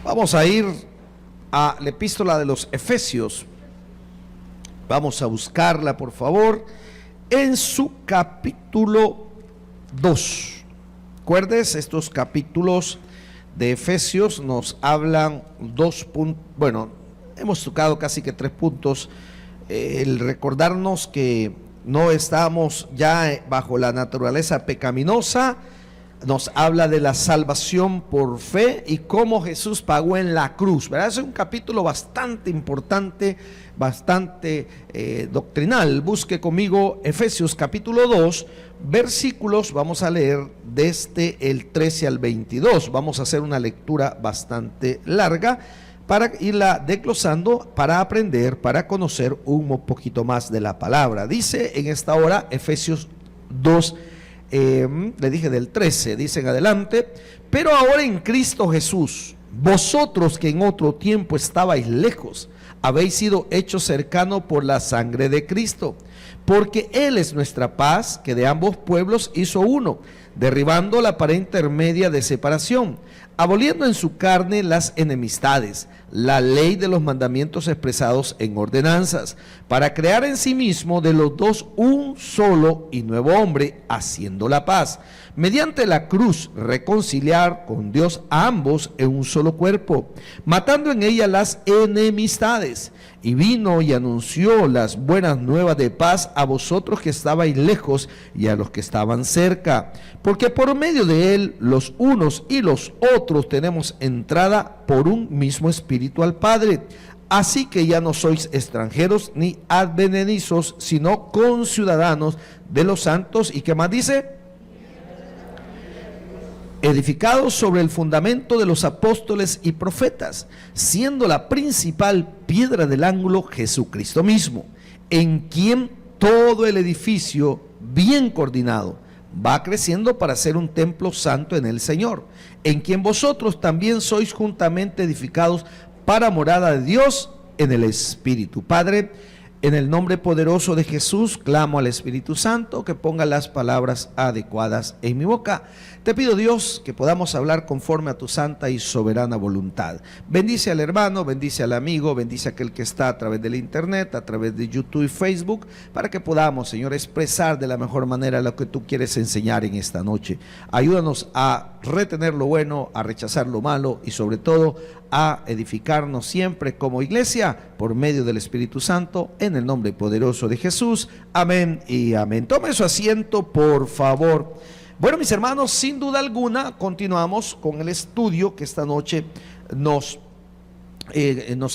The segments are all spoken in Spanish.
Vamos a ir a la epístola de los Efesios. Vamos a buscarla, por favor, en su capítulo 2. Recuerdes, estos capítulos de Efesios nos hablan dos puntos. Bueno, hemos tocado casi que 3 puntos. El recordarnos que no estamos ya bajo la naturaleza pecaminosa. Nos habla de la salvación por fe y cómo Jesús pagó en la cruz, ¿verdad? Es un capítulo bastante importante, bastante doctrinal. Busque conmigo Efesios capítulo 2, versículos, vamos a leer desde el 13 al 22. Vamos a hacer una lectura bastante larga para irla desglosando, para aprender, para conocer un poquito más de la palabra. Dice en esta hora Efesios 2, le dije del 13, dice en adelante: pero ahora en Cristo Jesús, vosotros que en otro tiempo estabais lejos, habéis sido hechos cercanos por la sangre de Cristo, porque Él es nuestra paz, que de ambos pueblos hizo uno, derribando la pared intermedia de separación, aboliendo en su carne las enemistades, la ley de los mandamientos expresados en ordenanzas, para crear en sí mismo de los dos un solo y nuevo hombre, haciendo la paz, mediante la cruz reconciliar con Dios a ambos en un solo cuerpo, matando en ella las enemistades. Y vino y anunció las buenas nuevas de paz a vosotros que estabais lejos y a los que estaban cerca, porque por medio de él los unos y los otros tenemos entrada por un mismo espíritu al Padre. Así que ya no sois extranjeros ni advenedizos, sino conciudadanos de los santos. ¿Y qué más dice? Edificados sobre el fundamento de los apóstoles y profetas, siendo la principal piedra del ángulo Jesucristo mismo, en quien todo el edificio bien coordinado va creciendo para ser un templo santo en el Señor, en quien vosotros también sois juntamente edificados para morada de Dios en el Espíritu. Padre, en el nombre poderoso de Jesús, clamo al Espíritu Santo que ponga las palabras adecuadas en mi boca. Te pido, Dios, que podamos hablar conforme a tu santa y soberana voluntad. Bendice al hermano, bendice al amigo, bendice a aquel que está a través del internet, a través de YouTube y Facebook, para que podamos, Señor, expresar de la mejor manera lo que tú quieres enseñar en esta noche. Ayúdanos a retener lo bueno, a rechazar lo malo y sobre todo a edificarnos siempre como iglesia por medio del Espíritu Santo, en el nombre poderoso de Jesús. Amén y amén. Tome su asiento, por favor. Bueno, mis hermanos, sin duda alguna continuamos con el estudio que esta noche nos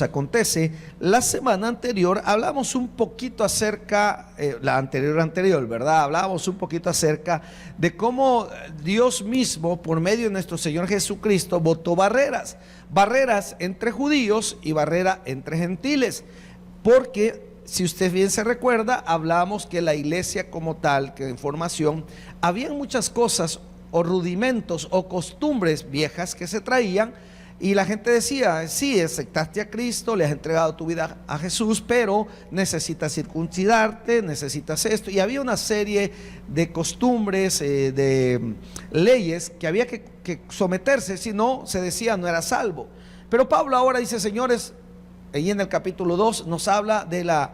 acontece. La semana anterior hablamos un poquito acerca, la anterior, ¿verdad? Hablábamos un poquito acerca de cómo Dios mismo, por medio de nuestro Señor Jesucristo, botó barreras entre judíos y barreras entre gentiles, porque si usted bien se recuerda, hablábamos que la iglesia como tal, que en formación, había muchas cosas o rudimentos o costumbres viejas que se traían. Y la gente decía: sí, aceptaste a Cristo, le has entregado tu vida a Jesús, pero necesitas circuncidarte, necesitas esto. Y había una serie de costumbres, de leyes que había que someterse, si no, se decía, no era salvo. Pero Pablo ahora dice, señores, y en el capítulo 2 nos habla de la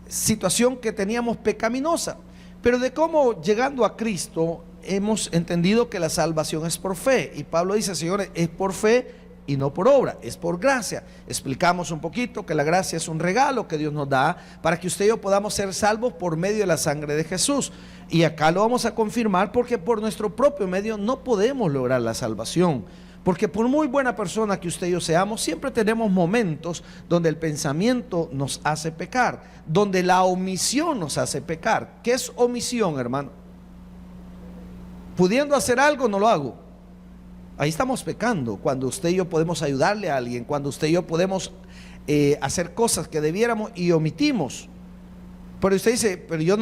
situación que teníamos pecaminosa, pero de cómo llegando a Cristo hemos entendido que la salvación es por fe. Y Pablo dice, señores, es por fe y no por obra, es por gracia. Explicamos un poquito que la gracia es un regalo que Dios nos da para que usted y yo podamos ser salvos por medio de la sangre de Jesús. Y acá lo vamos a confirmar, porque por nuestro propio medio no podemos lograr la salvación. Porque por muy buena persona que usted y yo seamos, siempre tenemos momentos donde el pensamiento nos hace pecar, donde la omisión nos hace pecar. ¿Qué es omisión, hermano? Pudiendo hacer algo, no lo hago. Ahí estamos pecando. Cuando usted y yo podemos ayudarle a alguien, cuando usted y yo podemos hacer cosas que debiéramos y omitimos. Pero usted dice, pero yo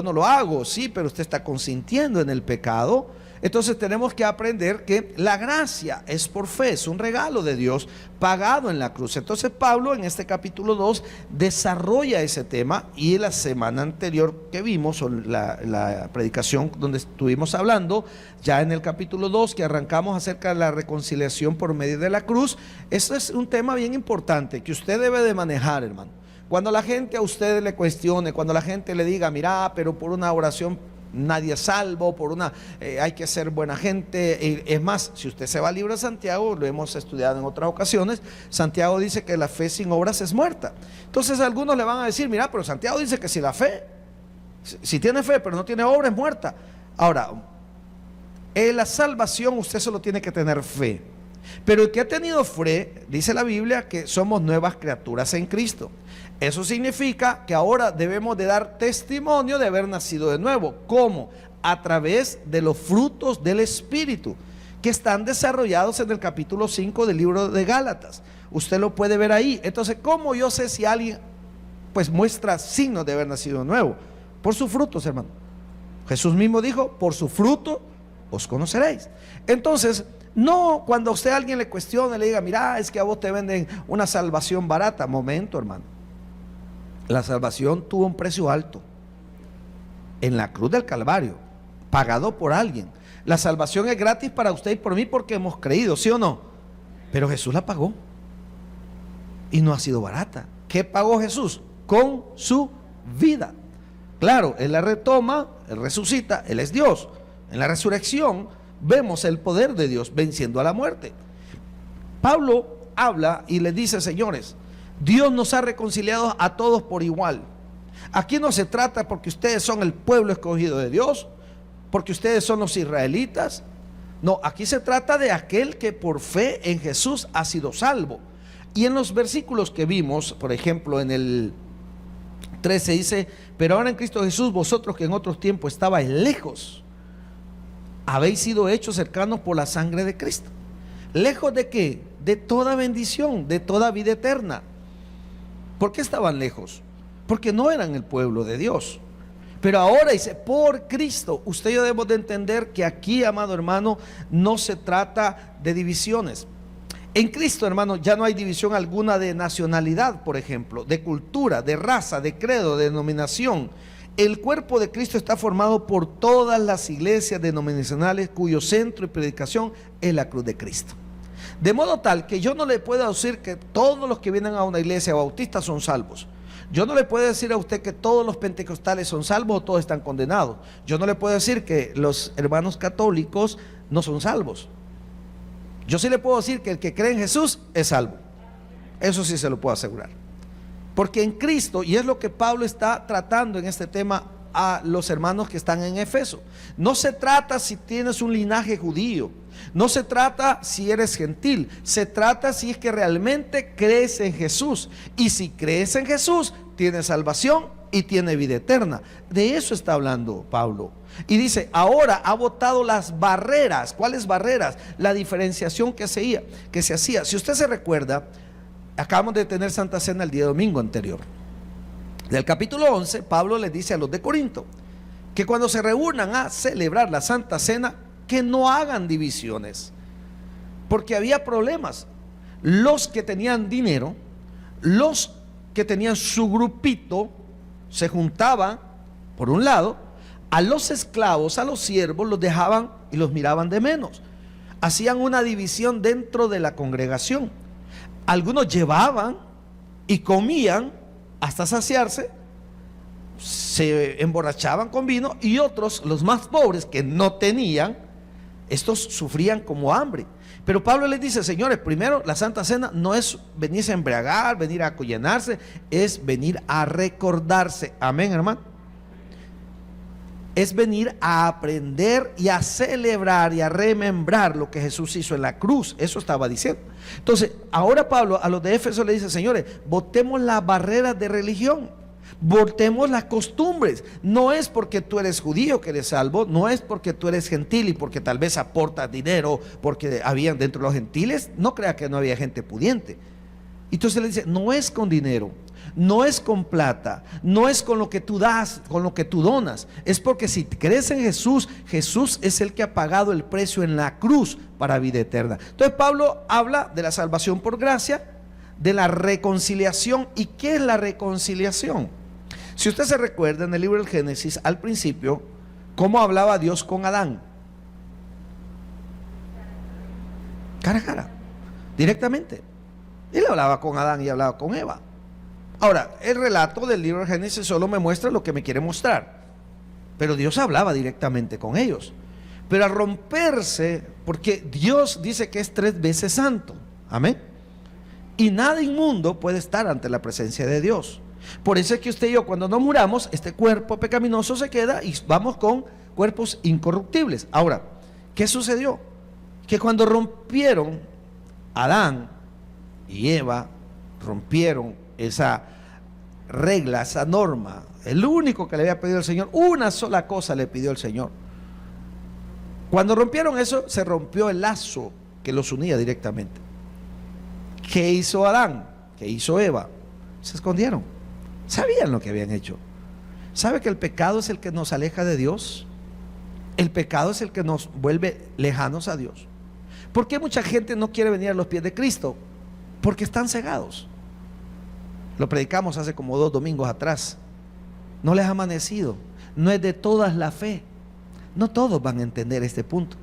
no lo hago. Sí, pero usted está consintiendo en el pecado. Entonces tenemos que aprender que la gracia es por fe, es un regalo de Dios pagado en la cruz. Entonces Pablo en este capítulo 2 desarrolla ese tema, y la semana anterior que vimos, o la predicación donde estuvimos hablando, ya en el capítulo 2 que arrancamos acerca de la reconciliación por medio de la cruz, eso es un tema bien importante que usted debe de manejar, hermano. Cuando la gente a usted le cuestione, cuando la gente le diga, mira, pero por una oración nadie es salvo, hay que ser buena gente. Es más, si usted se va al libro de Santiago, lo hemos estudiado en otras ocasiones, Santiago dice que la fe sin obras es muerta. Entonces algunos le van a decir, mira, pero Santiago dice que si la fe, si tiene fe pero no tiene obra, es muerta. Ahora, en la salvación usted solo tiene que tener fe. Pero el que ha tenido fe, dice la Biblia, que somos nuevas criaturas en Cristo. Eso significa que ahora debemos de dar testimonio de haber nacido de nuevo. ¿Cómo? A través de los frutos del Espíritu, que están desarrollados en el capítulo 5 del libro de Gálatas. Usted lo puede ver ahí. Entonces, ¿cómo yo sé si alguien pues muestra signos de haber nacido de nuevo? Por sus frutos, hermano. Jesús mismo dijo, por su fruto os conoceréis. Entonces, no cuando a usted alguien le cuestione, le diga, mira, es que a vos te venden una salvación barata. Momento, hermano. La salvación tuvo un precio alto en la cruz del Calvario, pagado por alguien. La salvación es gratis para usted y por mí porque hemos creído, ¿sí o no? Pero Jesús la pagó y no ha sido barata. ¿Qué pagó Jesús? Con su vida. Claro, Él la retoma, Él resucita, Él es Dios. En la resurrección vemos el poder de Dios venciendo a la muerte. Pablo habla y le dice, señores, Dios nos ha reconciliado a todos por igual. Aquí no se trata porque ustedes son el pueblo escogido de Dios, porque ustedes son los israelitas. No, aquí se trata de aquel que por fe en Jesús ha sido salvo. Y en los versículos que vimos, por ejemplo en el 13 dice, pero ahora en Cristo Jesús, vosotros que en otros tiempos estabais lejos, habéis sido hechos cercanos por la sangre de Cristo. ¿Lejos de qué? De toda bendición, de toda vida eterna. ¿Por qué estaban lejos? Porque no eran el pueblo de Dios. Pero ahora dice, por Cristo. Usted y yo debemos de entender que aquí, amado hermano, no se trata de divisiones. En Cristo, hermano, ya no hay división alguna de nacionalidad, por ejemplo, de cultura, de raza, de credo, de denominación. El cuerpo de Cristo está formado por todas las iglesias denominacionales cuyo centro y predicación es la cruz de Cristo. De modo tal que yo no le puedo decir que todos los que vienen a una iglesia bautista son salvos. Yo no le puedo decir a usted que todos los pentecostales son salvos o todos están condenados. Yo no le puedo decir que los hermanos católicos no son salvos. Yo sí le puedo decir que el que cree en Jesús es salvo. Eso sí se lo puedo asegurar. Porque en Cristo, y es lo que Pablo está tratando en este tema a los hermanos que están en Efeso, no se trata si tienes un linaje judío, no se trata si eres gentil, se trata si es que realmente crees en Jesús. Y si crees en Jesús, tienes salvación y tiene vida eterna. De eso está hablando Pablo. Y dice, ahora ha botado las barreras. ¿Cuáles barreras? La diferenciación que se hacía. Si usted se recuerda, acabamos de tener Santa Cena el día domingo anterior. Del capítulo 11, Pablo les dice a los de Corinto que cuando se reúnan a celebrar la Santa Cena, que no hagan divisiones, porque había problemas. Los que tenían dinero, los que tenían su grupito, se juntaban por un lado, a los esclavos, a los siervos, los dejaban y los miraban de menos. Hacían una división dentro de la congregación. Algunos llevaban y comían hasta saciarse, se emborrachaban con vino, y otros, los más pobres que no tenían, estos sufrían como hambre. Pero Pablo les dice, señores, primero la Santa Cena no es venirse a embriagar, venir a acollenarse, es venir a recordarse. Amén, hermano. Es venir a aprender y a celebrar y a remembrar lo que Jesús hizo en la cruz. Eso estaba diciendo. Entonces, ahora Pablo a los de Éfeso le dice, señores, botemos las barreras de religión, botemos las costumbres. No es porque tú eres judío que eres salvo, no es porque tú eres gentil y porque tal vez aportas dinero, porque habían dentro de los gentiles, no crea que no había gente pudiente. Entonces le dice, no es con dinero, no es con plata, no es con lo que tú das, con lo que tú donas. Es porque si crees en Jesús, Jesús es el que ha pagado el precio en la cruz para vida eterna. Entonces Pablo habla de la salvación por gracia, de la reconciliación. ¿Y qué es la reconciliación? Si usted se recuerda en el libro del Génesis, al principio, ¿cómo hablaba Dios con Adán? Cara a cara, directamente. Él hablaba con Adán y hablaba con Eva. Ahora, el relato del libro del Génesis solo me muestra lo que me quiere mostrar, pero Dios hablaba directamente con ellos. Pero al romperse, porque Dios dice que es 3 veces santo, amén, y nada inmundo puede estar ante la presencia de Dios. Por eso es que usted y yo, cuando nos muramos, este cuerpo pecaminoso se queda y vamos con cuerpos incorruptibles. Ahora, ¿qué sucedió? Que cuando rompieron, Adán y Eva rompieron esa regla, esa norma, el único que le había pedido el Señor, una sola cosa le pidió el Señor. Cuando rompieron eso, se rompió el lazo que los unía directamente. ¿Qué hizo Adán? ¿Qué hizo Eva? Se escondieron. Sabían lo que habían hecho. ¿Sabe que el pecado es el que nos aleja de Dios? El pecado es el que nos vuelve lejanos a Dios. ¿Por qué mucha gente no quiere venir a los pies de Cristo? Porque están cegados. Lo predicamos hace como 2 domingos atrás. No les ha amanecido. No es de todas la fe. No todos van a entender este punto.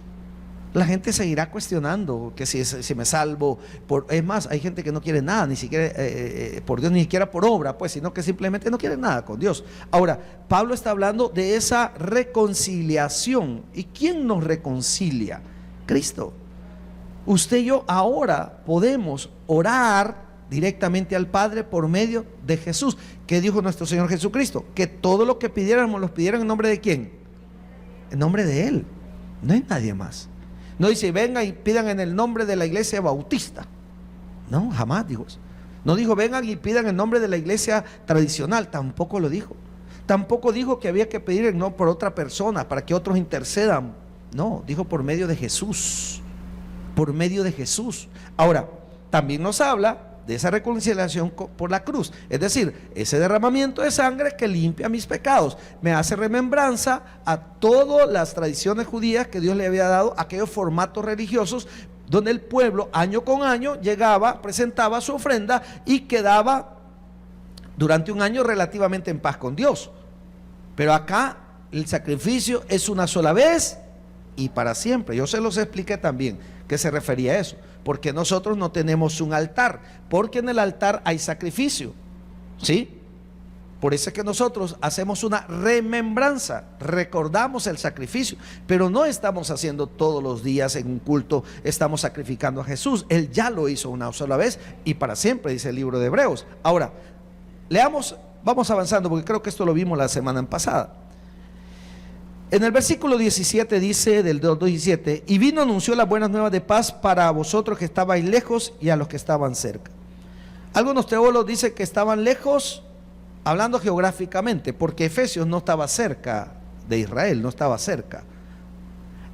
La gente seguirá cuestionando que si me salvo es más, hay gente que no quiere nada, ni siquiera por Dios, ni siquiera por obra, pues, sino que simplemente no quiere nada con Dios. Ahora, Pablo está hablando de esa reconciliación. ¿Y quién nos reconcilia? Cristo. Usted y yo ahora podemos orar directamente al Padre por medio de Jesús. ¿Qué dijo nuestro Señor Jesucristo? Que todo lo que pidiéramos, los pidieran en nombre de ¿quién? En nombre de Él. No hay nadie más. No dice vengan y pidan en el nombre de la iglesia bautista. No, jamás dijo eso. No dijo vengan y pidan en nombre de la iglesia tradicional. Tampoco lo dijo. Tampoco dijo que había que pedir no por otra persona para que otros intercedan. No, dijo por medio de Jesús. Por medio de Jesús. Ahora, también nos habla de esa reconciliación por la cruz, es decir, ese derramamiento de sangre que limpia mis pecados, me hace remembranza a todas las tradiciones judías que Dios le había dado, aquellos formatos religiosos donde el pueblo año con año llegaba, presentaba su ofrenda y quedaba durante un año relativamente en paz con Dios. Pero acá el sacrificio es una sola vez y para siempre. Yo se los expliqué también que se refería a eso, porque nosotros no tenemos un altar, porque en el altar hay sacrificio, ¿sí? Por eso es que nosotros hacemos una remembranza, recordamos el sacrificio, pero no estamos haciendo todos los días en un culto, estamos sacrificando a Jesús. Él ya lo hizo una sola vez y para siempre, dice el libro de Hebreos. Ahora, leamos, vamos avanzando porque creo que esto lo vimos la semana pasada. En el versículo 17 dice, del 2:17, y vino, anunció las buenas nuevas de paz para vosotros que estabais lejos y a los que estaban cerca. Algunos teólogos dicen que estaban lejos, hablando geográficamente, porque Efesios no estaba cerca de Israel, no estaba cerca.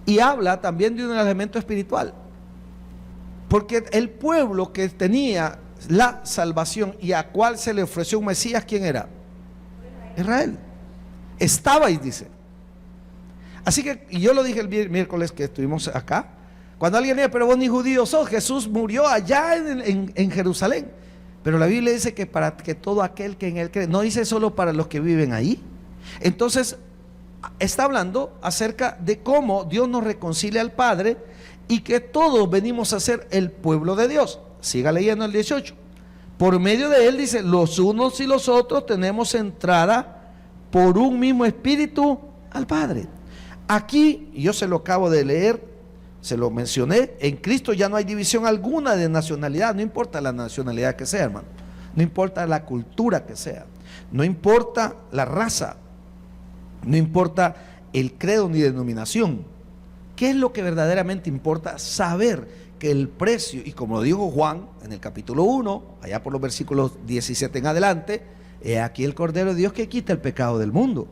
Y habla también de un elemento espiritual, porque el pueblo que tenía la salvación y a cual se le ofreció un Mesías, ¿quién era? Israel. Estabais, dice. Así que, y yo lo dije el miércoles que estuvimos acá, cuando alguien dice, pero vos ni judío sos, Jesús murió allá en Jerusalén. Pero la Biblia dice que para que todo aquel que en él cree, no dice solo para los que viven ahí. Entonces, está hablando acerca de cómo Dios nos reconcilia al Padre y que todos venimos a ser el pueblo de Dios. Siga leyendo el 18. Por medio de él, dice, los unos y los otros tenemos entrada por un mismo espíritu al Padre. Aquí, yo se lo acabo de leer, se lo mencioné, en Cristo ya no hay división alguna de nacionalidad, no importa la nacionalidad que sea, hermano, no importa la cultura que sea, no importa la raza, no importa el credo ni denominación. ¿Qué es lo que verdaderamente importa? Saber que el precio, y como lo dijo Juan en el capítulo 1, allá por los versículos 17 en adelante, he aquí el Cordero de Dios que quita el pecado del mundo.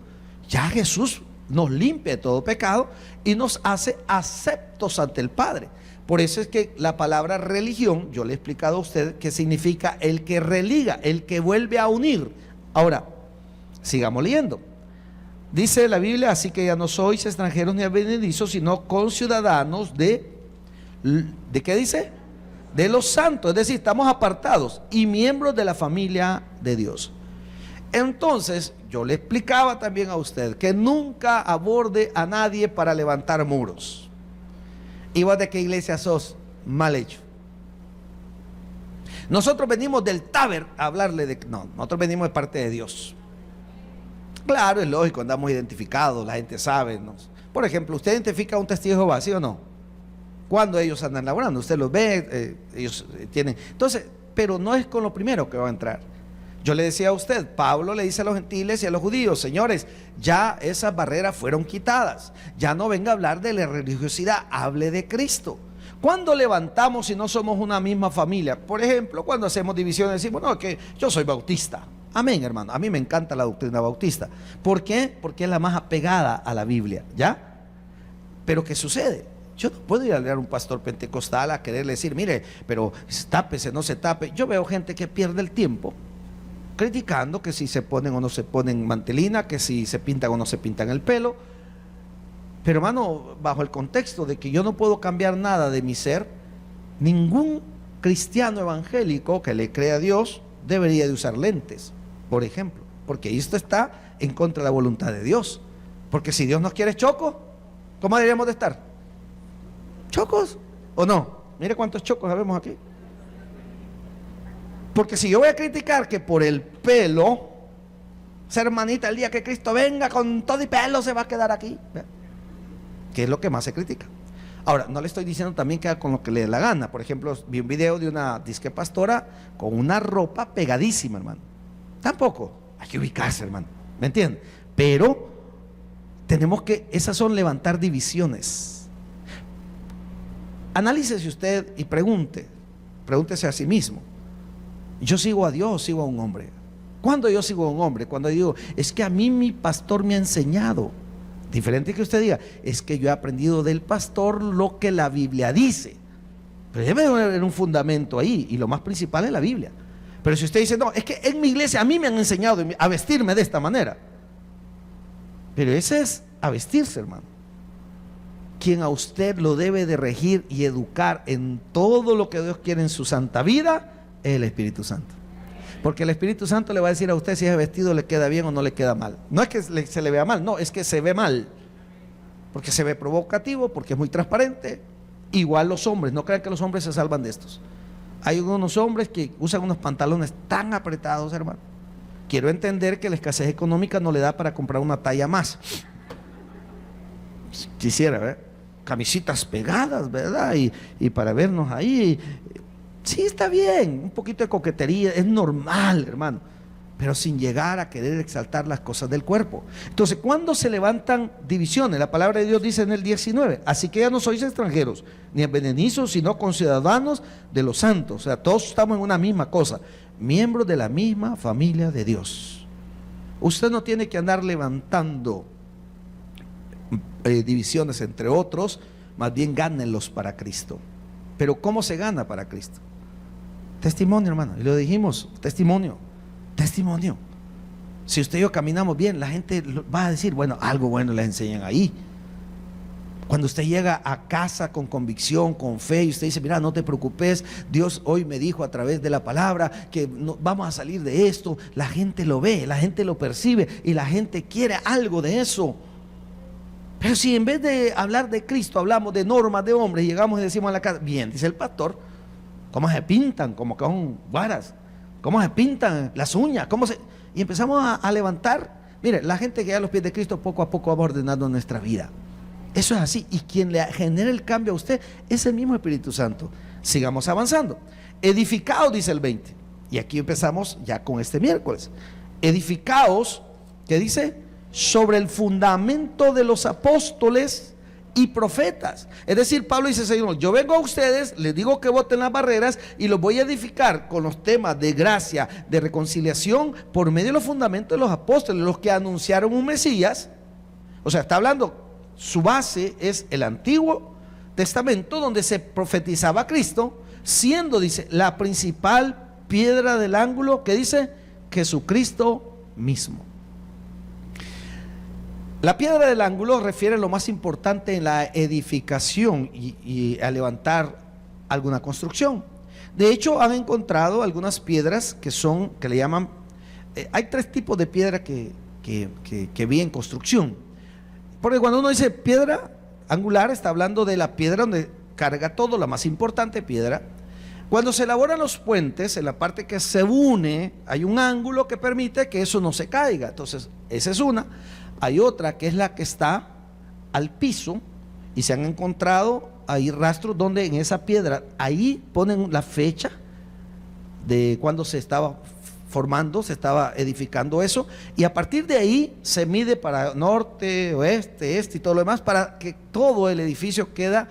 Ya Jesús nos limpia de todo pecado y nos hace aceptos ante el Padre. Por eso es que la palabra religión, yo le he explicado a usted que significa el que religa, el que vuelve a unir. Ahora, sigamos leyendo. Dice la Biblia: así que ya no sois extranjeros ni advenedizos, sino conciudadanos ¿de qué dice? De los santos, es decir, estamos apartados y miembros de la familia de Dios. Entonces, yo le explicaba también a usted que nunca aborde a nadie para levantar muros. ¿Y vos de qué iglesia sos? Mal hecho. Nosotros venimos del Taber a hablarle de... No, nosotros venimos de parte de Dios. Claro, es lógico, andamos identificados, la gente sabe, ¿no? Por ejemplo, ¿usted identifica a un testigo de Jehová, sí o no? Cuando ellos andan laborando, usted los ve, ellos tienen... Entonces, pero no es con lo primero que va a entrar. Yo le decía a usted, Pablo le dice a los gentiles y a los judíos: señores, ya esas barreras fueron quitadas, ya no venga a hablar de la religiosidad, hable de Cristo. ¿Cuándo levantamos si no somos una misma familia? Por ejemplo, cuando hacemos divisiones, decimos: no, que yo soy bautista. Amén, hermano, a mí me encanta la doctrina bautista. ¿Por qué? Porque es la más apegada a la Biblia, ¿ya? Pero ¿qué sucede? Yo no puedo ir a leer a un pastor pentecostal a quererle decir: mire, pero tápese, no se tape. Yo veo gente que pierde el tiempo criticando que si se ponen o no se ponen mantelina, que si se pintan o no se pintan el pelo. Pero hermano, bajo el contexto de que yo no puedo cambiar nada de mi ser, ningún cristiano evangélico que le crea a Dios debería de usar lentes, por ejemplo, porque esto está en contra de la voluntad de Dios. Porque si Dios nos quiere chocos, ¿cómo deberíamos de estar? ¿Chocos o no? Mire cuántos chocos sabemos aquí. Porque si yo voy a criticar que por el pelo, esa hermanita, el día que Cristo venga con todo y pelo se va a quedar aquí, que es lo que más se critica. Ahora, no le estoy diciendo también que haga con lo que le dé la gana. Por ejemplo, vi un video de una disque pastora con una ropa pegadísima, hermano. Tampoco, hay que ubicarse, hermano, ¿me entiende? Pero tenemos que, esas son levantar divisiones. Analícese usted y pregúntese a sí mismo: ¿yo sigo a Dios o sigo a un hombre? ¿Cuándo yo sigo a un hombre? Cuando digo: es que a mí mi pastor me ha enseñado. Diferente que usted diga: es que yo he aprendido del pastor lo que la Biblia dice. Pero debe haber un fundamento ahí, y lo más principal es la Biblia. Pero si usted dice: no, es que en mi iglesia a mí me han enseñado a vestirme de esta manera. Pero ese es a vestirse, hermano. Quien a usted lo debe de regir y educar en todo lo que Dios quiere en su santa vida es el Espíritu Santo. Porque el Espíritu Santo le va a decir a usted si ese vestido le queda bien o no le queda mal. No es que se le vea mal, no, es que se ve mal. Porque se ve provocativo, porque es muy transparente. Igual los hombres, no crean que los hombres se salvan de estos. Hay unos hombres que usan unos pantalones tan apretados, hermano. Quiero entender que la escasez económica no le da para comprar una talla más. Quisiera, ¿verdad? Camisitas pegadas, ¿verdad? Y para vernos ahí. Sí, está bien, un poquito de coquetería, es normal, hermano, pero sin llegar a querer exaltar las cosas del cuerpo. Entonces, ¿cuándo se levantan divisiones? La palabra de Dios dice en el 19: así que ya no sois extranjeros ni advenedizos, sino conciudadanos de los santos. O sea, todos estamos en una misma cosa, miembros de la misma familia de Dios. Usted no tiene que andar levantando divisiones entre otros, más bien gánenlos para Cristo. Pero ¿cómo se gana para Cristo? Testimonio, hermano, y lo dijimos, testimonio. Si usted y yo caminamos bien, la gente va a decir: bueno, algo bueno les enseñan ahí. Cuando usted llega a casa con convicción, con fe, y usted dice: mira, no te preocupes, Dios hoy me dijo a través de la palabra que vamos a salir de esto, la gente lo ve, la gente lo percibe y la gente quiere algo de eso. Pero si en vez de hablar de Cristo hablamos de normas de hombres y llegamos y decimos a la casa: bien, dice el pastor, ¿cómo se pintan? Como con guaras. ¿Cómo se pintan las uñas? Y empezamos a levantar. Mire, la gente que llega a los pies de Cristo poco a poco va ordenando nuestra vida. Eso es así. Y quien le genera el cambio a usted es el mismo Espíritu Santo. Sigamos avanzando. Edificaos, dice el 20. Y aquí empezamos ya con este miércoles. Edificaos, ¿qué dice? Sobre el fundamento de los apóstoles y profetas. Es decir, Pablo dice: Señor, yo vengo a ustedes, les digo que boten las barreras y los voy a edificar con los temas de gracia, de reconciliación, por medio de los fundamentos de los apóstoles, los que anunciaron un Mesías. O sea, está hablando, su base es el Antiguo Testamento donde se profetizaba a Cristo, siendo, dice, la principal piedra del ángulo, que dice Jesucristo mismo. La piedra del ángulo refiere a lo más importante en la edificación y a levantar alguna construcción. De hecho, han encontrado algunas piedras que le llaman, hay tres tipos de piedra que vi en construcción. Porque cuando uno dice piedra angular, está hablando de la piedra donde carga todo, la más importante piedra. Cuando se elaboran los puentes, en la parte que se une, hay un ángulo que permite que eso no se caiga. Entonces, esa es una. Hay otra que es la que está al piso, y se han encontrado ahí rastros donde en esa piedra, ahí ponen la fecha de cuando se estaba formando, se estaba edificando eso, y a partir de ahí se mide para norte, oeste, este y todo lo demás, para que todo el edificio queda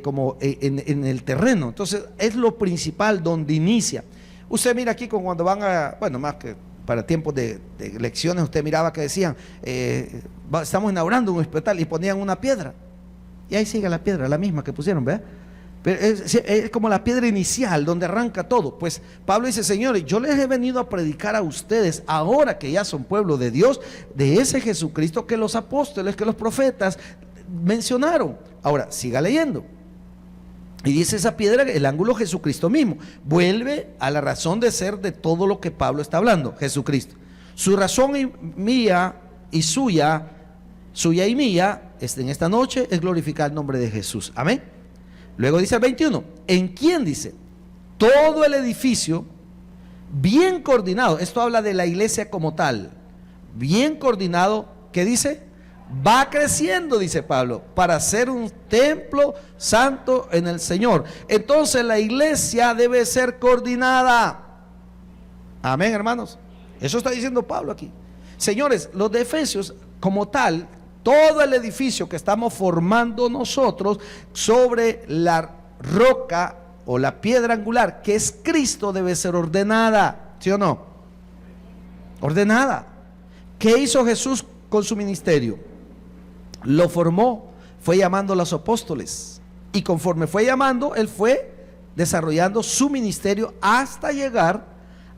como en el terreno. Entonces es lo principal donde inicia. Usted mira aquí cuando van a, bueno, más que para tiempos de elecciones, usted miraba que decían, estamos inaugurando un hospital, y ponían una piedra, y ahí sigue la piedra, la misma que pusieron, ¿verdad? Pero es como la piedra inicial donde arranca todo. Pues Pablo dice, señores, yo les he venido a predicar a ustedes, ahora que ya son pueblo de Dios, de ese Jesucristo que los apóstoles, que los profetas mencionaron. Ahora, siga leyendo. Y dice esa piedra, el ángulo, Jesucristo mismo. Vuelve a la razón de ser de todo lo que Pablo está hablando, Jesucristo. Su razón y mía y suya y mía, en esta noche, es glorificar el nombre de Jesús. Amén. Luego dice el 21, ¿en quién dice? Todo el edificio bien coordinado, esto habla de la iglesia como tal, bien coordinado, ¿qué dice? Va creciendo, dice Pablo, para ser un templo santo en el Señor. Entonces la iglesia debe ser coordinada. Amén, hermanos. Eso está diciendo Pablo aquí. Señores, los de Efesios como tal, todo el edificio que estamos formando nosotros sobre la roca o la piedra angular que es Cristo debe ser ordenada, ¿sí o no? Ordenada. ¿Qué hizo Jesús con su ministerio? Lo formó, fue llamando a los apóstoles, y conforme fue llamando, él fue desarrollando su ministerio hasta llegar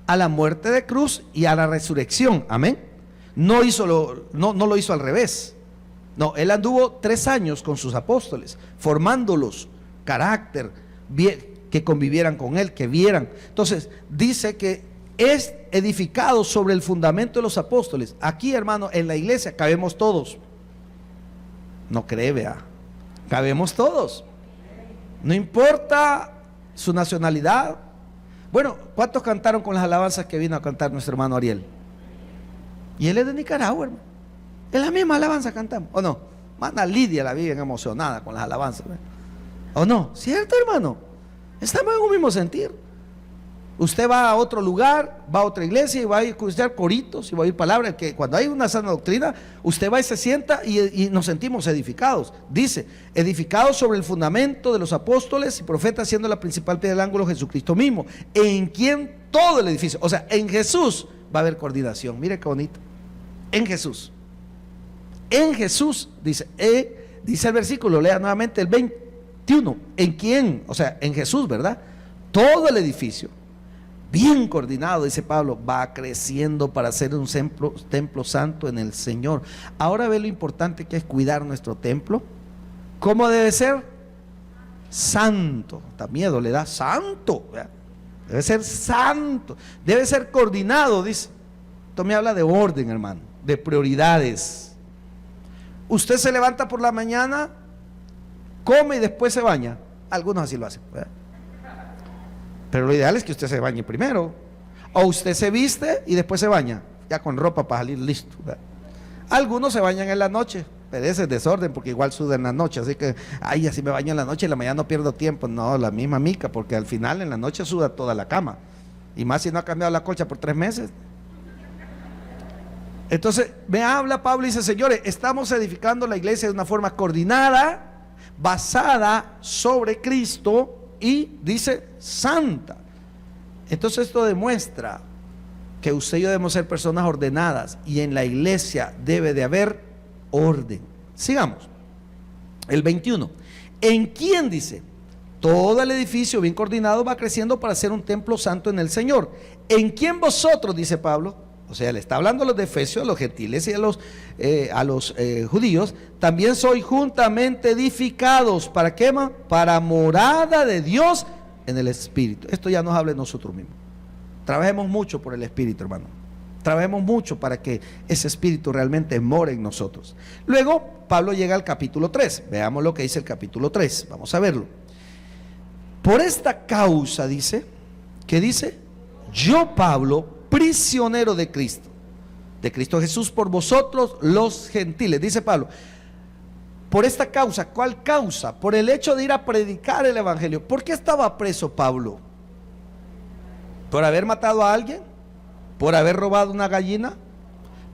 a la muerte de cruz y a la resurrección. Amén. No lo hizo al revés. No, él anduvo 3 años con sus apóstoles, formándolos, carácter, que convivieran con él, que vieran. Entonces, dice que es edificado sobre el fundamento de los apóstoles. Aquí, hermano, en la iglesia cabemos todos. No cree, vea. Cabemos todos. No importa su nacionalidad. Bueno, ¿cuántos cantaron con las alabanzas que vino a cantar nuestro hermano Ariel? Y él es de Nicaragua, hermano. Es la misma alabanza cantamos, ¿o no? Mana Lidia la vi bien emocionada con las alabanzas, ¿verdad? ¿O no? ¿Cierto, hermano? Estamos en un mismo sentir. Usted va a otro lugar, va a otra iglesia y va a escuchar coritos y va a oír palabras, que cuando hay una sana doctrina, usted va y se sienta y nos sentimos edificados. Dice, edificados sobre el fundamento de los apóstoles y profetas, siendo la principal piedra del ángulo Jesucristo mismo, en quien todo el edificio, o sea, en Jesús va a haber coordinación. Mire qué bonito. En Jesús. En Jesús, dice el versículo, lea nuevamente el 21. ¿En quién? O sea, en Jesús, ¿verdad? Todo el edificio, bien coordinado, dice Pablo, va creciendo para ser un templo santo en el Señor. Ahora ve lo importante que es cuidar nuestro templo. ¿Cómo debe ser? Santo. Da miedo, le da santo, ¿verdad? Debe ser santo, debe ser coordinado, dice. Esto me habla de orden, hermano, de prioridades. Usted se levanta por la mañana, come y después se baña. Algunos así lo hacen, ¿verdad? Pero lo ideal es que usted se bañe primero. O usted se viste y después se baña, ya con ropa para salir listo, ¿verdad? Algunos se bañan en la noche, pero ese es desorden porque igual suda en la noche. Así que, ay, así me baño en la noche y en la mañana no pierdo tiempo. No, la misma mica, porque al final en la noche suda toda la cama. Y más si no ha cambiado la colcha por 3 meses. Entonces me habla Pablo y dice, señores, estamos edificando la iglesia de una forma coordinada, basada sobre Cristo y dice santa. Entonces esto demuestra que usted y yo debemos ser personas ordenadas, y en la iglesia debe de haber orden. Sigamos. El 21. ¿En quién? Dice, todo el edificio bien coordinado va creciendo para ser un templo santo en el Señor. ¿En quién vosotros? Dice Pablo. O sea, le está hablando a los de Efesios, a los gentiles y a los judíos. También soy juntamente edificados. ¿Para qué más? Para morada de Dios en el Espíritu. Esto ya nos habla de nosotros mismos. Trabajemos mucho por el Espíritu, hermano. Trabajemos mucho para que ese Espíritu realmente more en nosotros. Luego, Pablo llega al capítulo 3. Veamos lo que dice el capítulo 3. Vamos a verlo. Por esta causa, dice, ¿qué dice? Yo, Pablo, prisionero de Cristo Jesús por vosotros los gentiles, dice Pablo. Por esta causa, ¿cuál causa? Por el hecho de ir a predicar el evangelio. ¿Por qué estaba preso Pablo? ¿Por haber matado a alguien? ¿Por haber robado una gallina?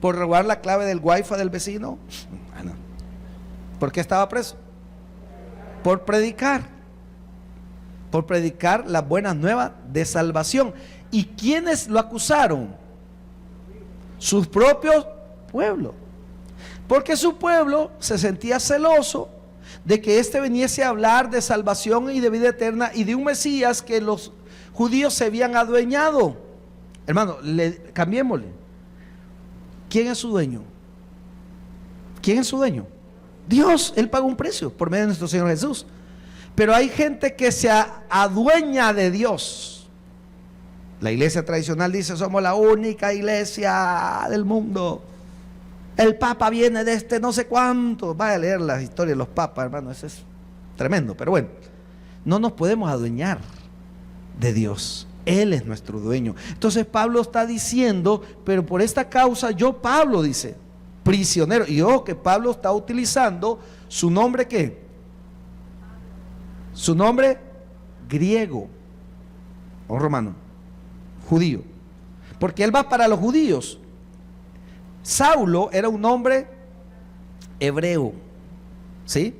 ¿Por robar la clave del wifi del vecino? No. ¿Por qué estaba preso? Por predicar las buenas nuevas de salvación. ¿Y quiénes lo acusaron? Sus propios pueblos. Porque su pueblo se sentía celoso de que éste viniese a hablar de salvación y de vida eterna y de un Mesías que los judíos se habían adueñado. Hermano, cambiémosle. ¿Quién es su dueño? ¿Quién es su dueño? Dios. Él pagó un precio por medio de nuestro Señor Jesús. Pero hay gente que se adueña de Dios. La iglesia tradicional dice: somos la única iglesia del mundo. El Papa viene de no sé cuánto. Vaya a leer las historias de los papas, hermano. Eso es tremendo. Pero bueno, no nos podemos adueñar de Dios. Él es nuestro dueño. Entonces Pablo está diciendo: pero por esta causa yo, Pablo, dice, prisionero. Y ojo que Pablo está utilizando su nombre, ¿qué? Su nombre griego o romano, judío, porque él va para los judíos. Saulo era un nombre hebreo, ¿sí?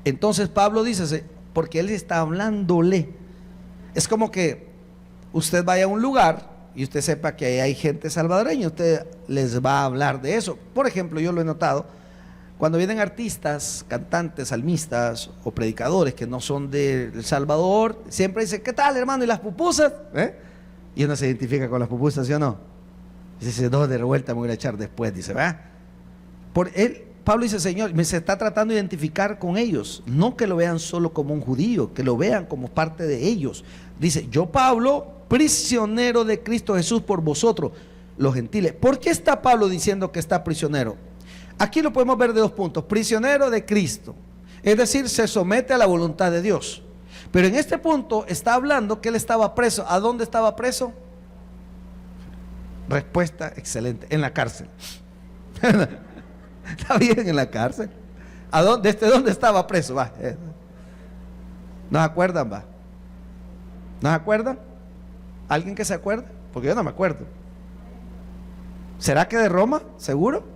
Entonces Pablo dice, porque él está hablándole. Es como que usted vaya a un lugar y usted sepa que ahí hay gente salvadoreña, usted les va a hablar de eso. Por ejemplo, yo lo he notado cuando vienen artistas, cantantes, salmistas o predicadores que no son de El Salvador, siempre dicen: ¿qué tal, hermano? ¿Y las pupusas? Y uno se identifica con las pupusas, ¿sí o no? Dice: no, de revuelta me voy a echar después, dice, ¿verdad? Por él, Pablo dice: Señor, me se está tratando de identificar con ellos, no que lo vean solo como un judío, que lo vean como parte de ellos. Dice: yo, Pablo, prisionero de Cristo Jesús por vosotros, los gentiles. ¿Por qué está Pablo diciendo que está prisionero? Aquí lo podemos ver de dos puntos: prisionero de Cristo, es decir, se somete a la voluntad de Dios. Pero en este punto está hablando que él estaba preso. ¿A dónde estaba preso? Respuesta excelente: en la cárcel. Está bien, en la cárcel. ¿A dónde? ¿Desde dónde estaba preso? Va. ¿No se acuerdan? Va. ¿No se acuerdan? ¿Alguien que se acuerda? Porque yo no me acuerdo. ¿Será que de Roma? ¿Seguro?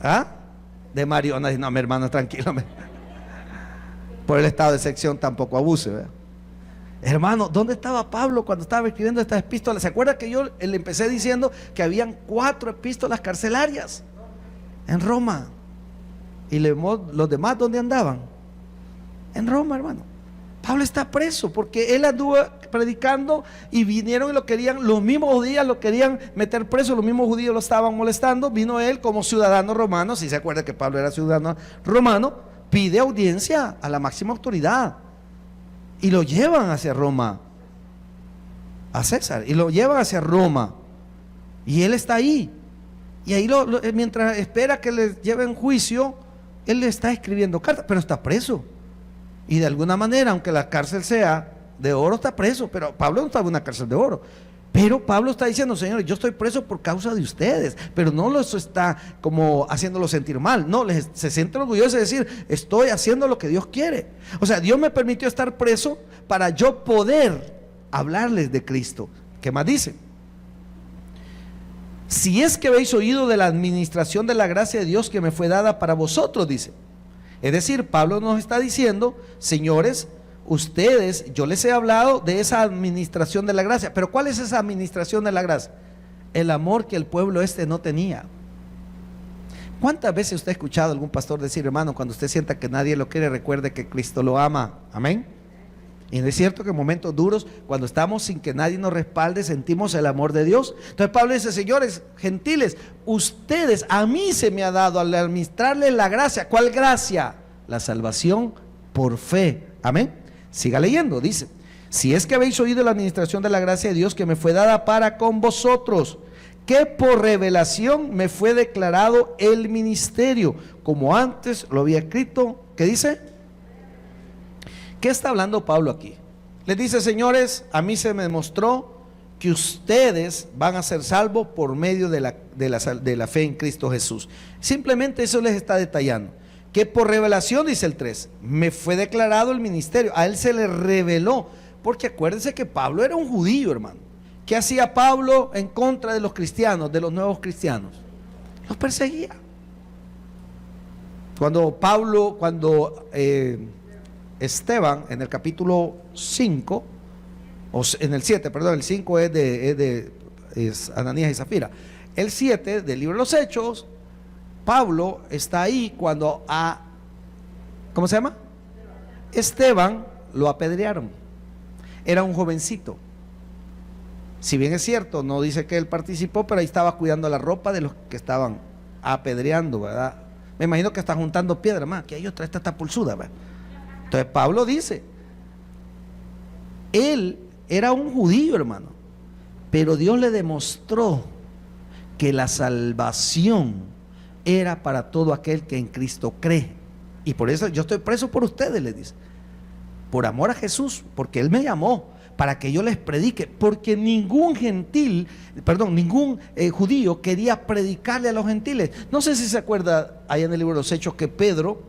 ¿Ah? De Mariona. No, mi hermano, tranquilo. Por el estado de sección tampoco abuse, ¿verdad? Hermano, ¿dónde estaba Pablo cuando estaba escribiendo estas epístolas? ¿Se acuerda que yo le empecé diciendo que habían 4 epístolas carcelarias en Roma? Y los demás, ¿dónde andaban? En Roma, hermano. Pablo está preso porque él anduvo predicando y vinieron y lo querían, los mismos judíos lo querían meter preso, los mismos judíos lo estaban molestando. Vino él como ciudadano romano, si se acuerda que Pablo era ciudadano romano, pide audiencia a la máxima autoridad y lo llevan hacia Roma, a César, y lo llevan hacia Roma, y él está ahí, y ahí mientras espera que le lleven juicio, él le está escribiendo cartas, pero está preso. Y de alguna manera, aunque la cárcel sea de oro, está preso. Pero Pablo no estaba en una cárcel de oro. Pero Pablo está diciendo: señores, yo estoy preso por causa de ustedes. Pero no eso está como haciéndolo sentir mal. No, se siente orgulloso de decir: estoy haciendo lo que Dios quiere. O sea, Dios me permitió estar preso para yo poder hablarles de Cristo. ¿Qué más dice? Si es que habéis oído de la administración de la gracia de Dios que me fue dada para vosotros, dice. Es decir, Pablo nos está diciendo: señores, ustedes, yo les he hablado de esa administración de la gracia. Pero ¿cuál es esa administración de la gracia? El amor que el pueblo no tenía. ¿Cuántas veces usted ha escuchado a algún pastor decir, hermano, cuando usted sienta que nadie lo quiere, recuerde que Cristo lo ama? Amén. Y no es cierto que en momentos duros, cuando estamos sin que nadie nos respalde, sentimos el amor de Dios. Entonces Pablo dice, señores gentiles, ustedes, a mí se me ha dado al administrarles la gracia. ¿Cuál gracia? La salvación por fe. Amén. Siga leyendo, dice, si es que habéis oído la administración de la gracia de Dios que me fue dada para con vosotros, que por revelación me fue declarado el ministerio, como antes lo había escrito. ¿Qué dice? ¿Qué está hablando Pablo aquí? Les dice, señores, a mí se me demostró que ustedes van a ser salvos por medio de la fe en Cristo Jesús. Simplemente eso les está detallando. Que por revelación, dice el 3, me fue declarado el ministerio. A él se le reveló. Porque acuérdense que Pablo era un judío, hermano. ¿Qué hacía Pablo en contra de los cristianos, de los nuevos cristianos? Los perseguía. Cuando Esteban, en el capítulo 5, o en el 7, perdón, el 5 es Ananías y Zafira. El 7 del libro de los Hechos, Pablo está ahí cuando ¿cómo se llama? Esteban lo apedrearon. Era un jovencito. Si bien es cierto, no dice que él participó, pero ahí estaba cuidando la ropa de los que estaban apedreando, ¿verdad? Me imagino que está juntando piedra más, que hay otra, esta está pulsuda, ¿verdad? Entonces Pablo dice, él era un judío, hermano, pero Dios le demostró que la salvación era para todo aquel que en Cristo cree. Y por eso yo estoy preso por ustedes, le dice, por amor a Jesús, porque Él me llamó para que yo les predique, porque ningún judío quería predicarle a los gentiles. No sé si se acuerda allá en el libro de los Hechos que Pedro,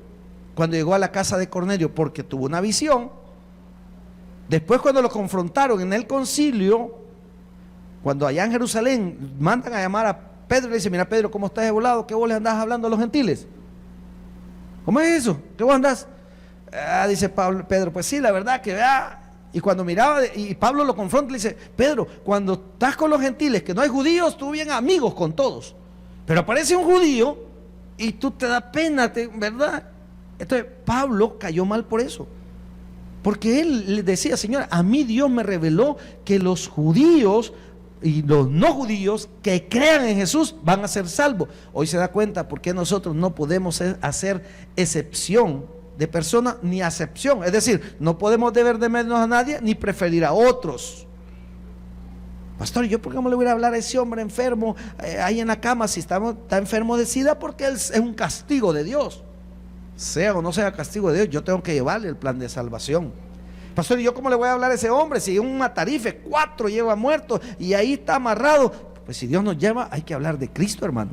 cuando llegó a la casa de Cornelio, porque tuvo una visión, después cuando lo confrontaron en el concilio, cuando allá en Jerusalén mandan a llamar a Pedro, le dice, mira Pedro, ¿cómo estás de volado? ¿Qué vos le andás hablando a los gentiles? ¿Cómo es eso? ¿Qué vos andás? Dice Pedro, pues sí, la verdad que y cuando miraba, y Pablo lo confronta, le dice, Pedro, cuando estás con los gentiles, que no hay judíos, tú bien amigos con todos, pero aparece un judío y tú te da pena, ¿verdad? Entonces Pablo cayó mal por eso, porque él le decía, Señor, a mí Dios me reveló que los judíos y los no judíos que crean en Jesús van a ser salvos. Hoy se da cuenta por qué nosotros no podemos hacer excepción de persona ni acepción, es decir, no podemos deber de menos a nadie ni preferir a otros. Pastor, ¿yo por qué no le voy a hablar a ese hombre enfermo ahí en la cama si está enfermo de SIDA? Porque él es un castigo de Dios. Sea o no sea castigo de Dios, yo tengo que llevarle el plan de salvación. Pastor, ¿y yo cómo le voy a hablar a ese hombre si un matarife 4 lleva muertos y ahí está amarrado? Pues si Dios nos lleva, hay que hablar de Cristo, hermano.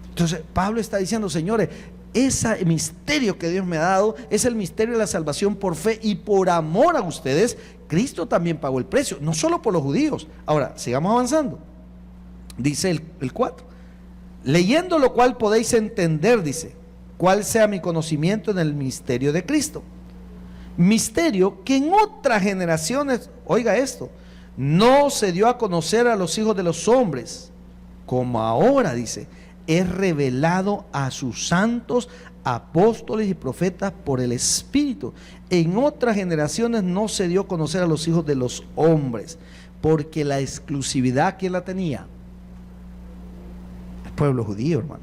Entonces Pablo está diciendo, señores, ese misterio que Dios me ha dado es el misterio de la salvación por fe y por amor a ustedes. Cristo también pagó el precio, no solo por los judíos. Ahora, sigamos avanzando. Dice el 4, leyendo lo cual podéis entender, dice, cuál sea mi conocimiento en el misterio de Cristo. Misterio que en otras generaciones, oiga esto, no se dio a conocer a los hijos de los hombres, como ahora, dice, es revelado a sus santos apóstoles y profetas por el Espíritu. En otras generaciones no se dio a conocer a los hijos de los hombres, porque la exclusividad, ¿quién la tenía? El pueblo judío, hermano.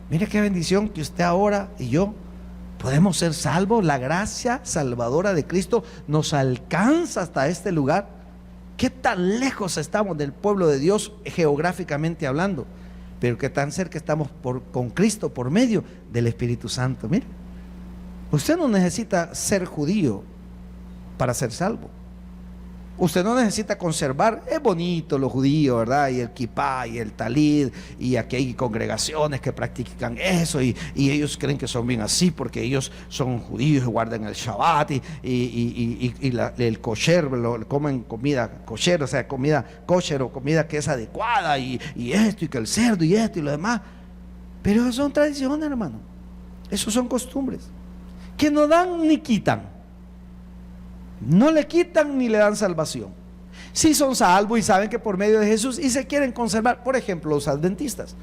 Mire qué bendición que usted ahora y yo podemos ser salvos. La gracia salvadora de Cristo nos alcanza hasta este lugar. ¿Qué tan lejos estamos del pueblo de Dios geográficamente hablando? Pero qué tan cerca estamos con Cristo por medio del Espíritu Santo. Mire, usted no necesita ser judío para ser salvo. Usted no necesita conservar, es bonito los judíos, ¿verdad? Y el kipá y el talid, y aquí hay congregaciones que practican eso, y ellos creen que son bien así porque ellos son judíos y guardan el Shabbat y el kosher, comen comida kosher, o sea, comida kosher o comida que es adecuada, y esto, y que el cerdo, y esto, y lo demás. Pero eso son tradiciones, hermano. Esos son costumbres que no dan ni quitan. No le quitan ni le dan salvación. Si son salvos y saben que por medio de Jesús, y se quieren conservar, por ejemplo, los adventistas.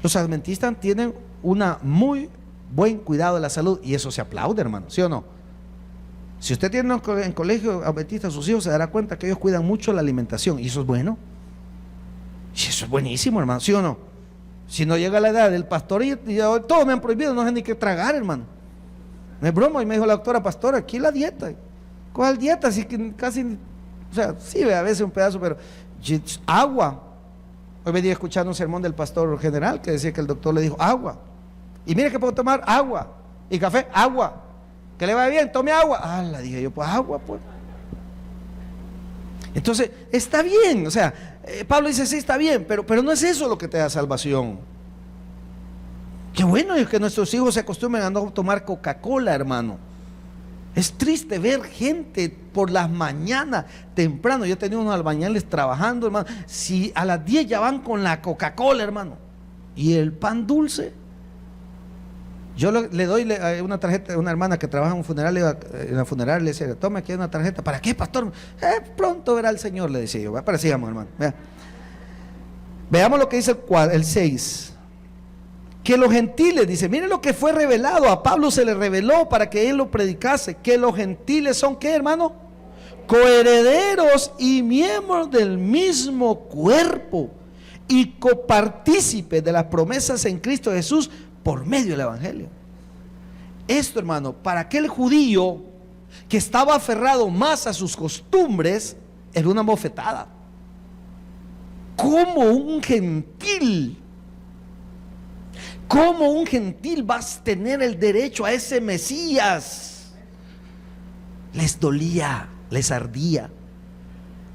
Los adventistas tienen una muy buen cuidado de la salud y eso se aplaude, hermano, ¿sí o no? Si usted tiene en colegio adventista a sus hijos, se dará cuenta que ellos cuidan mucho la alimentación y eso es bueno. Y eso es buenísimo, hermano, ¿sí o no? Si no llega la edad del pastor y todos me han prohibido, no sé ni qué tragar, hermano. No es broma, y me dijo la doctora, pastor, aquí la dieta. ¿Cuál dieta? Así que casi, o sea, sí, a veces un pedazo, pero agua. Hoy venía escuchando un sermón del pastor general que decía que el doctor le dijo agua. Y mire que puedo tomar agua. Y café, agua. Que le va bien, tome agua. Ah, la dije yo, pues agua, pues. Entonces, está bien, o sea, Pablo dice, sí, está bien, pero no es eso lo que te da salvación. Qué bueno es que nuestros hijos se acostumbren a no tomar Coca-Cola, hermano. Es triste ver gente por las mañanas temprano. Yo he tenido unos albañiles trabajando, hermano. Si a las 10 ya van con la Coca-Cola, hermano, y el pan dulce. Yo le doy una tarjeta a una hermana que trabaja en un funeral, en la funeraria, le decía, tome aquí una tarjeta. ¿Para qué, pastor? Pronto verá el Señor, le decía yo. Para sigamos, hermano. Veamos lo que dice el 6. Que los gentiles, dice, miren lo que fue revelado, a Pablo se le reveló para que él lo predicase, que los gentiles son, ¿qué, hermano? Coherederos y miembros del mismo cuerpo y copartícipes de las promesas en Cristo Jesús por medio del Evangelio. Esto, hermano, para aquel judío que estaba aferrado más a sus costumbres, era una bofetada. ¿Cómo un gentil va a tener el derecho a ese Mesías? Les dolía, les ardía.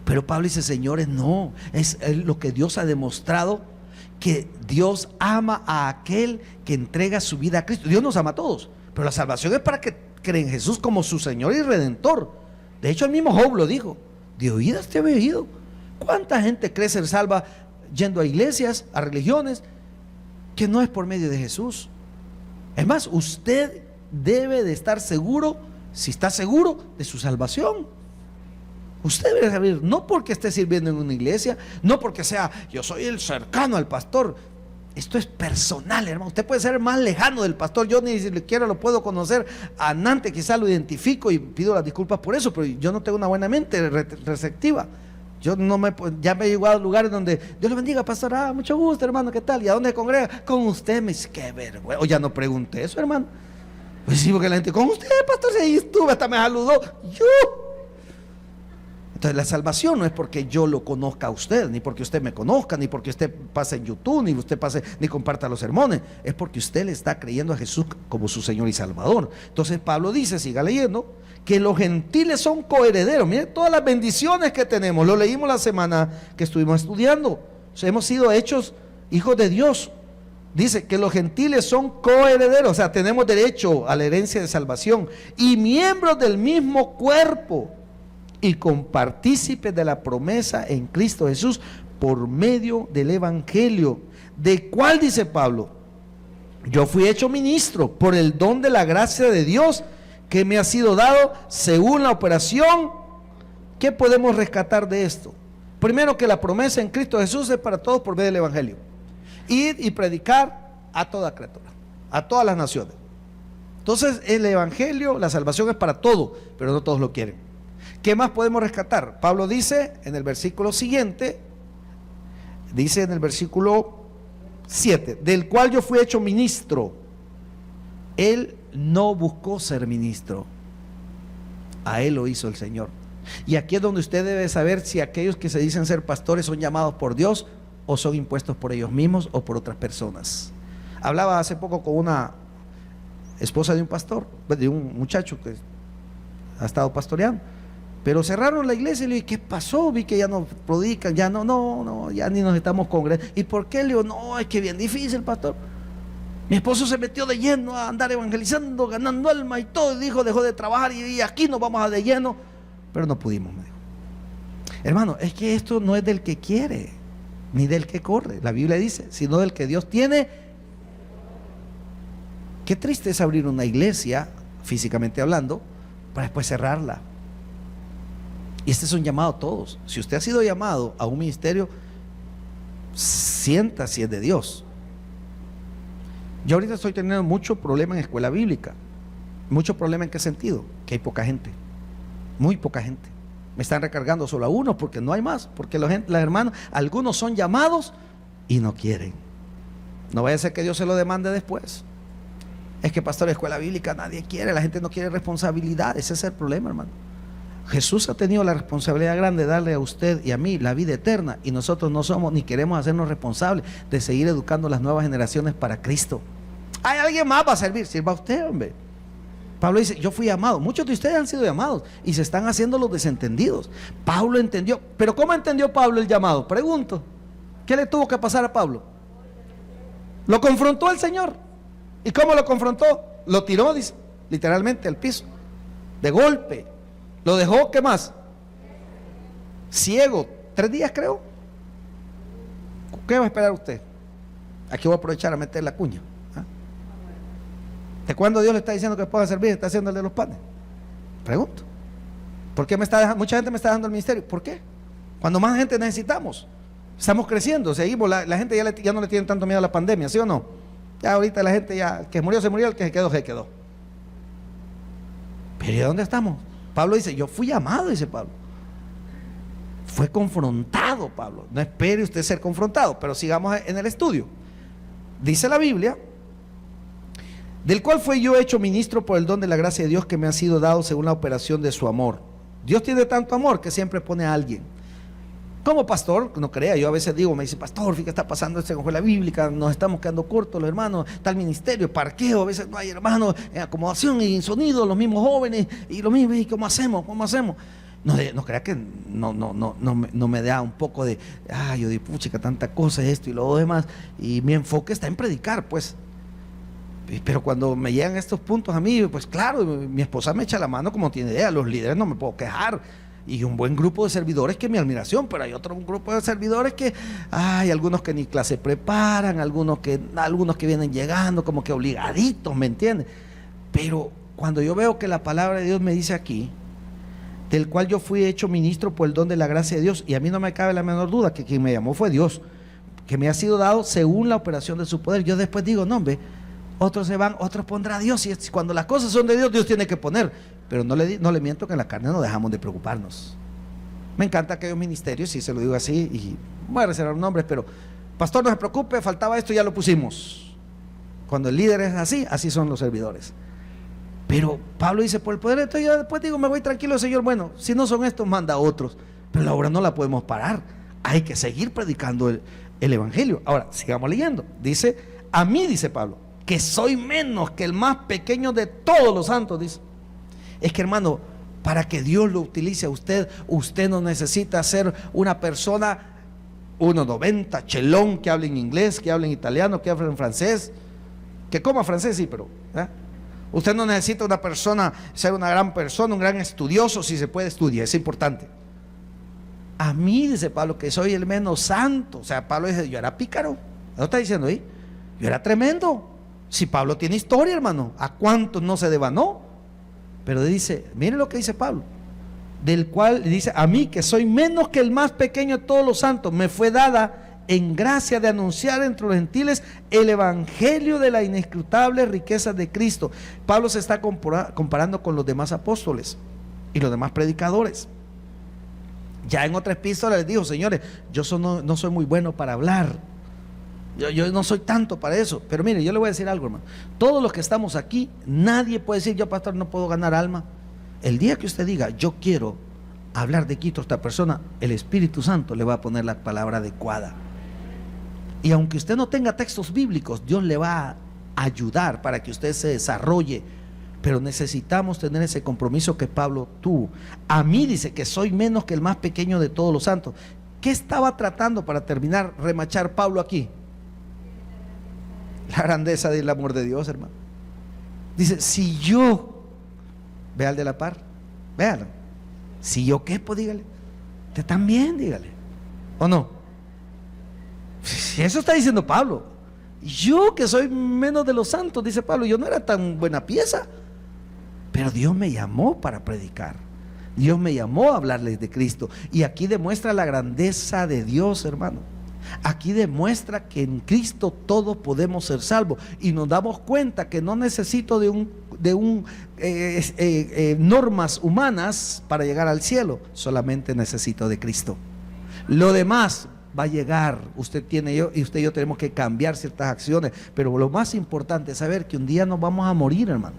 Pero Pablo dice, señores, no, es lo que Dios ha demostrado, que Dios ama a aquel que entrega su vida a Cristo. Dios nos ama a todos, pero la salvación es para que creen en Jesús como su Señor y Redentor. De hecho, el mismo Job lo dijo, de oídas te había oído. ¿Cuánta gente cree ser salva yendo a iglesias, a religiones, que no es por medio de Jesús? Es más, usted debe de estar seguro, si está seguro, de su salvación. Usted debe saber, no porque esté sirviendo en una iglesia, no porque sea, yo soy el cercano al pastor. Esto es personal, hermano. Usted puede ser más lejano del pastor. Yo ni siquiera lo puedo conocer a Nante, quizá lo identifico y pido las disculpas por eso, pero yo no tengo una buena mente receptiva. Yo ya me he llegado a lugares donde Dios le bendiga, pastor, mucho gusto, hermano, ¿qué tal? ¿Y a dónde se congrega? Con usted. Me dice, qué vergüenza. O ya no pregunté eso, hermano. Pues sí, porque la gente, con usted, pastor, ahí estuve, hasta me saludó. Entonces la salvación no es porque yo lo conozca a usted, ni porque usted me conozca, ni porque usted pase en YouTube, ni usted pase, ni comparta los sermones. Es porque usted le está creyendo a Jesús como su Señor y Salvador. Entonces Pablo dice, siga leyendo, que los gentiles son coherederos. Miren todas las bendiciones que tenemos. Lo leímos la semana que estuvimos estudiando. O sea, hemos sido hechos hijos de Dios. Dice que los gentiles son coherederos, o sea, tenemos derecho a la herencia de salvación y miembros del mismo cuerpo y compartícipes de la promesa en Cristo Jesús por medio del Evangelio, de cuál, dice Pablo, yo fui hecho ministro por el don de la gracia de Dios que me ha sido dado según la operación. ¿Qué podemos rescatar de esto? Primero, que la promesa en Cristo Jesús es para todos por medio del Evangelio. Ir y predicar a toda criatura, a todas las naciones. Entonces el Evangelio, la salvación es para todo, pero no todos lo quieren. ¿Qué más podemos rescatar? Pablo dice en el versículo siguiente, dice en el versículo 7, del cual yo fui hecho ministro. Él no buscó ser ministro, a él lo hizo el Señor. Y aquí es donde usted debe saber si aquellos que se dicen ser pastores son llamados por Dios o son impuestos por ellos mismos o por otras personas. Hablaba hace poco con una esposa de un pastor, de un muchacho que ha estado pastoreando, pero cerraron la iglesia y le dije, ¿qué pasó? Vi que ya no predican, ya no, ya ni nos estamos congregando. ¿Y por qué? Le digo, no, es que bien difícil, pastor. Mi esposo se metió de lleno a andar evangelizando, ganando alma y todo, y dijo, dejó de trabajar y aquí nos vamos a de lleno, pero no pudimos, me dijo. Hermano, es que esto no es del que quiere, ni del que corre, la Biblia dice, sino del que Dios tiene. Qué triste es abrir una iglesia, físicamente hablando, para después cerrarla. Y este es un llamado a todos. Si usted ha sido llamado a un ministerio, sienta si es de Dios. Yo ahorita estoy teniendo mucho problema en escuela bíblica. ¿Mucho problema en qué sentido? Que hay poca gente, muy poca gente. Me están recargando solo a uno porque no hay más, porque los hermanos, algunos son llamados y no quieren. No vaya a ser que Dios se lo demande después. Es que pastor de escuela bíblica nadie quiere, la gente no quiere responsabilidad. Ese es el problema, hermano. Jesús ha tenido la responsabilidad grande de darle a usted y a mí la vida eterna, y nosotros no somos ni queremos hacernos responsables de seguir educando a las nuevas generaciones para Cristo. Hay alguien más va a servir, sirva usted, hombre. Pablo dice, yo fui llamado. Muchos de ustedes han sido llamados y se están haciendo los desentendidos. Pablo entendió, pero ¿cómo entendió Pablo el llamado? Pregunto, ¿qué le tuvo que pasar a Pablo? Lo confrontó el Señor. ¿Y cómo lo confrontó? Lo tiró, dice, literalmente al piso, de golpe. Lo dejó, ¿qué más? Ciego, 3 días creo. ¿Qué va a esperar usted? Aquí voy a aprovechar a meter la cuña. ¿De cuándo Dios le está diciendo que pueda servir? Está haciendo el de los panes. Pregunto. ¿Por qué mucha gente me está dando el ministerio? ¿Por qué? Cuando más gente necesitamos. Estamos creciendo, seguimos, la gente ya no le tiene tanto miedo a la pandemia, ¿sí o no? Ya ahorita la gente ya, el que murió se murió, el que se quedó se quedó. Pero ¿y dónde estamos? Pablo dice, yo fui llamado, dice Pablo. Fue confrontado Pablo. No espere usted ser confrontado, pero sigamos en el estudio. Dice la Biblia, del cual fue yo hecho ministro por el don de la gracia de Dios que me ha sido dado según la operación de su amor. Dios tiene tanto amor que siempre pone a alguien. Como pastor, no crea, yo a veces digo, me dice, pastor, fíjate, está pasando esto con la bíblica, nos estamos quedando cortos los hermanos, tal ministerio, parqueo, a veces no hay hermanos, en acomodación y en sonido, los mismos jóvenes, y lo mismo, ¿y cómo hacemos? ¿Cómo hacemos? No crea que no me da un poco de, yo digo, puchica, tanta cosa, esto y lo demás, y mi enfoque está en predicar, pues. Pero cuando me llegan estos puntos a mí, pues claro, mi esposa me echa la mano como tiene idea, los líderes no me puedo quejar. Y un buen grupo de servidores que es mi admiración, pero hay otro grupo de servidores que hay algunos que ni clase preparan, algunos que vienen llegando como que obligaditos, ¿me entiendes? Pero cuando yo veo que la palabra de Dios me dice aquí, del cual yo fui hecho ministro por el don de la gracia de Dios, y a mí no me cabe la menor duda que quien me llamó fue Dios, que me ha sido dado según la operación de su poder. Yo después digo, no hombre, otros se van, otros pondrá Dios, y cuando las cosas son de Dios, Dios tiene que poner. Pero no le miento que en la carne no dejamos de preocuparnos. Me encanta aquellos ministerios, si se lo digo así, y voy a reservar nombres, pero pastor, no se preocupe, faltaba esto, ya lo pusimos. Cuando el líder es así, así son los servidores. Pero Pablo dice, por el poder, entonces yo después digo, me voy tranquilo, Señor, bueno, si no son estos, manda a otros. Pero la obra no la podemos parar, hay que seguir predicando el evangelio. Ahora, sigamos leyendo. Dice, a mí, dice Pablo, que soy menos que el más pequeño de todos los santos, dice. Es que, hermano, para que Dios lo utilice a usted, usted no necesita ser una persona 1.90, chelón, que hable en inglés, que hable en italiano, que hable en francés, que coma francés, sí, pero usted no necesita una persona, ser una gran persona, un gran estudioso, si se puede estudiar, es importante. A mí, dice Pablo, que soy el menos santo. O sea, Pablo dice, yo era pícaro. ¿No está diciendo ahí? Yo era tremendo. Si Pablo tiene historia, hermano, ¿a cuántos no se devanó? Pero dice, mire lo que dice Pablo, del cual dice, a mí que soy menos que el más pequeño de todos los santos, me fue dada en gracia de anunciar entre los gentiles el evangelio de la inescrutable riqueza de Cristo. Pablo se está comparando con los demás apóstoles y los demás predicadores. Ya en otra epístola les dijo, señores, yo no soy muy bueno para hablar. Yo no soy tanto para eso. Pero mire, yo le voy a decir algo, hermano. Todos los que estamos aquí, nadie puede decir, yo pastor no puedo ganar alma. El día que usted diga, yo quiero hablar de Quito a esta persona, el Espíritu Santo le va a poner la palabra adecuada. Y aunque usted no tenga textos bíblicos, Dios le va a ayudar para que usted se desarrolle. Pero necesitamos tener ese compromiso que Pablo tuvo. A mí dice que soy menos que el más pequeño de todos los santos. ¿Qué estaba tratando, para terminar, remachar Pablo aquí? La grandeza del amor de Dios, hermano. Dice, si yo, vea al de la par, véalo. Si yo quepo, dígale. Usted también, dígale. ¿O no? Si eso está diciendo Pablo. Yo que soy menos de los santos, dice Pablo, yo no era tan buena pieza. Pero Dios me llamó para predicar. Dios me llamó a hablarles de Cristo. Y aquí demuestra la grandeza de Dios, hermano. Aquí demuestra que en Cristo todos podemos ser salvos y nos damos cuenta que no necesito normas humanas para llegar al cielo, solamente necesito de Cristo. Lo demás va a llegar. Usted y yo tenemos que cambiar ciertas acciones, pero lo más importante es saber que un día nos vamos a morir, hermano,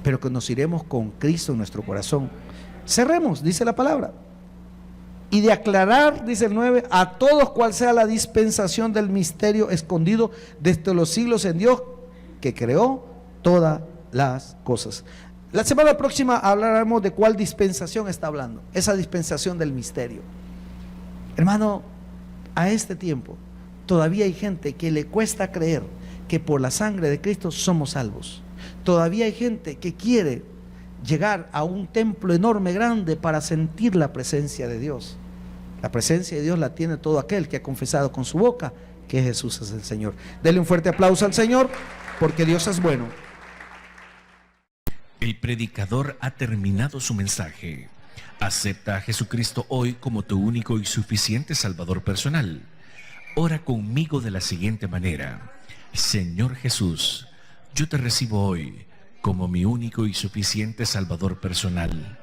pero que nos iremos con Cristo en nuestro corazón. Cerremos, dice la palabra. Y de aclarar, dice el 9, a todos cuál sea la dispensación del misterio escondido desde los siglos en Dios, que creó todas las cosas. La semana próxima hablaremos de cuál dispensación está hablando, esa dispensación del misterio. Hermano, a este tiempo todavía hay gente que le cuesta creer que por la sangre de Cristo somos salvos. Todavía hay gente que quiere llegar a un templo enorme, grande, para sentir la presencia de Dios. La presencia de Dios la tiene todo aquel que ha confesado con su boca que Jesús es el Señor. Denle un fuerte aplauso al Señor, porque Dios es bueno. El predicador ha terminado su mensaje. Acepta a Jesucristo hoy como tu único y suficiente Salvador personal. Ora conmigo de la siguiente manera: Señor Jesús, yo te recibo hoy como mi único y suficiente Salvador personal.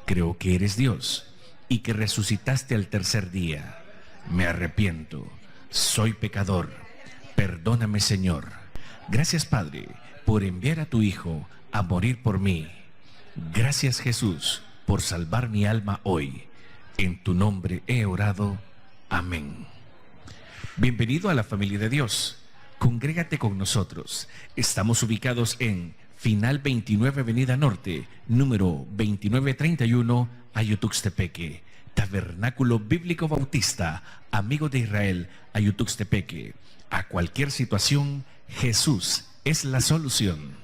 Creo que eres Dios y que resucitaste al tercer día. Me arrepiento, soy pecador. Perdóname, Señor. Gracias, Padre, por enviar a tu Hijo a morir por mí. Gracias, Jesús, por salvar mi alma hoy. En tu nombre he orado. Amén. Bienvenido a la familia de Dios. Congrégate con nosotros. Estamos ubicados en Final 29 Avenida Norte, número 2931, Ayutuxtepeque. Tabernáculo Bíblico Bautista, Amigo de Israel, Ayutuxtepeque. A cualquier situación, Jesús es la solución.